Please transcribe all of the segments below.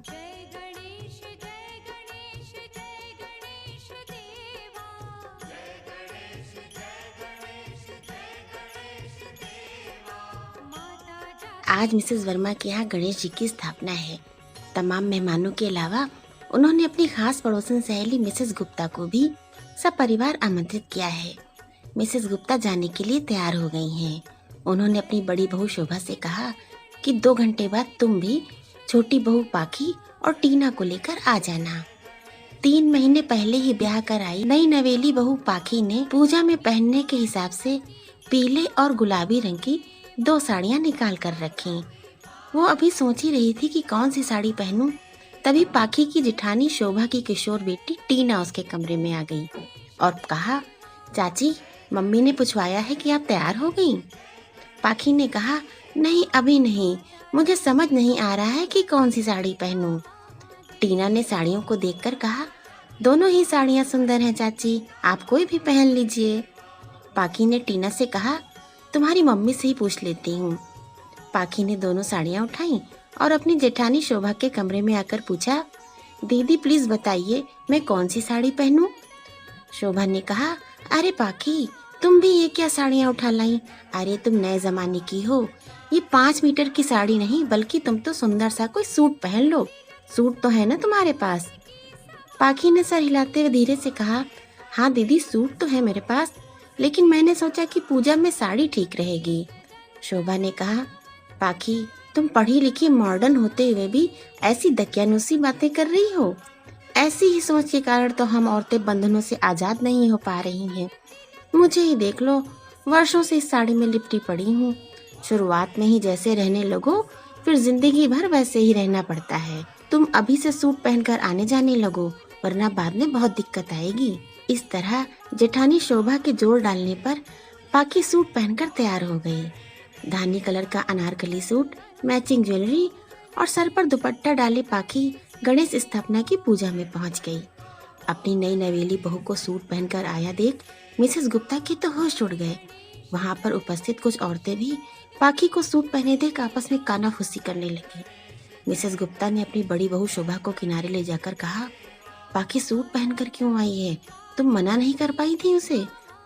जय गणेश जय गणेश जय गणेश देवा। जय गणेश जय गणेश जय गणेश देवा। माता आज मिसेस वर्मा के यहाँ गणेश जी की स्थापना है। तमाम मेहमानों के अलावा उन्होंने अपनी खास पड़ोसन सहेली मिसेस गुप्ता को भी सब परिवार आमंत्रित किया है। मिसेस गुप्ता जाने के लिए तैयार हो गई हैं। उन्होंने अपनी बड़ी बहू शोभा से कहा कि 2 घंटे बाद तुम भी छोटी बहू पाखी और टीना को लेकर आ जाना। 3 महीने पहले ही ब्याह कर आई नई नवेली बहू पाखी ने पूजा में पहनने के हिसाब से पीले और गुलाबी रंग की 2 साड़ियाँ निकाल कर रखी। वो अभी सोच ही रही थी कि कौन सी साड़ी पहनूं, तभी पाखी की जिठानी शोभा की किशोर बेटी टीना उसके कमरे में आ गई और कहा, चाची, मम्मी ने पूछवाया है कि आप तैयार हो गई। पाखी ने कहा, नहीं अभी नहीं, मुझे समझ नहीं आ रहा है कि कौन सी साड़ी पहनूं। टीना ने साड़ियों को देखकर कहा, दोनों ही साड़ियाँ सुंदर हैं चाची, आप कोई भी पहन लीजिए। पाखी ने टीना से कहा, तुम्हारी मम्मी से ही पूछ लेती हूँ। पाखी ने दोनों साड़ियाँ उठाई और अपनी जेठानी शोभा के कमरे में आकर पूछा, दीदी प्लीज बताइए मैं कौन सी साड़ी पहनूं? शोभा ने कहा, अरे पाखी, तुम भी ये क्या साड़ियाँ उठा लाई? अरे तुम नए जमाने की हो, ये 5 मीटर की साड़ी नहीं बल्कि तुम तो सुंदर सा कोई सूट पहन लो। सूट तो है ना तुम्हारे पास? पाखी ने सर हिलाते हुए धीरे से कहा, हाँ दीदी सूट तो है मेरे पास, लेकिन मैंने सोचा कि पूजा में साड़ी ठीक रहेगी। शोभा ने कहा, पाखी, तुम पढ़ी लिखी मॉडर्न होते हुए भी ऐसी दकियानुसी बातें कर रही हो। ऐसी ही सोच के कारण तो हम औरतें बंधनों से आजाद नहीं हो पा रही हैं। मुझे ही देख लो, वर्षों से इस साड़ी में लिपटी पड़ी हूँ। शुरुआत में ही जैसे रहने लगो फिर जिंदगी भर वैसे ही रहना पड़ता है। तुम अभी से सूट पहनकर आने जाने लगो, वरना बाद में बहुत दिक्कत आएगी। इस तरह जेठानी शोभा के जोर डालने पर पाखी सूट पहनकर तैयार हो गई। धानी कलर का अनारकली सूट, मैचिंग ज्वेलरी और सर पर दुपट्टा डाले पाखी गणेश स्थापना की पूजा में पहुंच गई। अपनी नई नवेली बहू को सूट पहनकर आया देख मिसेस गुप्ता के तो होश उड़ गए। वहां पर उपस्थित कुछ औरतें भी पाखी को सूट पहने देख आपस में कानाफूसी करने लगी। मिसेस गुप्ता ने अपनी बड़ी बहू शोभा को किनारे ले जाकर कहा, पाखी सूट पहनकर क्यों आई है? तुम मना नहीं कर पाई थी उसे?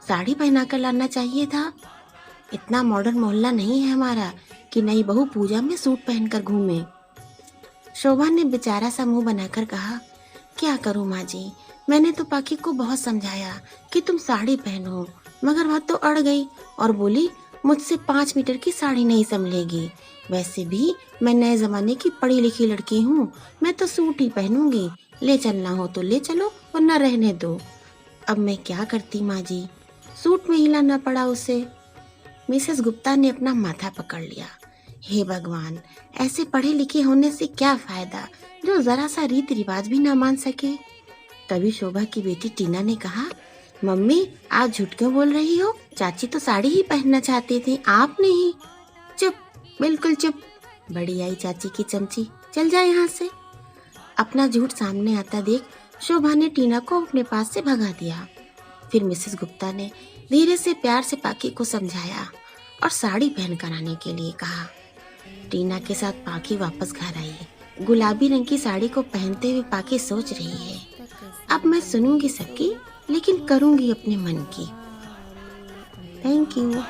साड़ी पहनाकर लाना चाहिए था। इतना मॉडर्न मोहल्ला नहीं है हमारा कि नई बहू पूजा में सूट पहनकर घूमे। शोभा ने बेचारा सा मुंह बनाकर कहा, क्या करूं माँ जी, मैंने तो पाखी को बहुत समझाया कि तुम साड़ी पहनो, मगर वह तो अड़ गई और बोली मुझसे 5 मीटर की साड़ी नहीं संभलेगी। वैसे भी मैं नए जमाने की पढ़ी लिखी लड़की हूँ, मैं तो सूट ही पहनूंगी। ले चलना हो तो ले चलो वरना रहने दो। अब मैं क्या करती माँ जी, सूट में ही लाना पड़ा उसे। मिसेस गुप्ता ने अपना माथा पकड़ लिया। हे भगवान, ऐसे पढ़े लिखे होने से क्या फायदा जो जरा सा रीति रिवाज भी ना मान सके। तभी शोभा की बेटी टीना ने कहा, मम्मी आप झूठ क्यों बोल रही हो? चाची तो साड़ी ही पहनना चाहती थी, आप नहीं। चुप, बिल्कुल चुप। बड़ी आई चाची की चमची, चल जा यहाँ से। अपना झूठ सामने आता देख शोभा ने टीना को अपने पास से भगा दिया। फिर मिसेस गुप्ता ने धीरे से प्यार से पाखी को समझाया और साड़ी पहनकर आने के लिए कहा। टीना के साथ पाखी वापस घर आई। गुलाबी रंग की साड़ी को पहनते हुए पाखी सोच रही है, अब मैं सुनूंगी सबकी, लेकिन करूंगी अपने मन की। Thank you.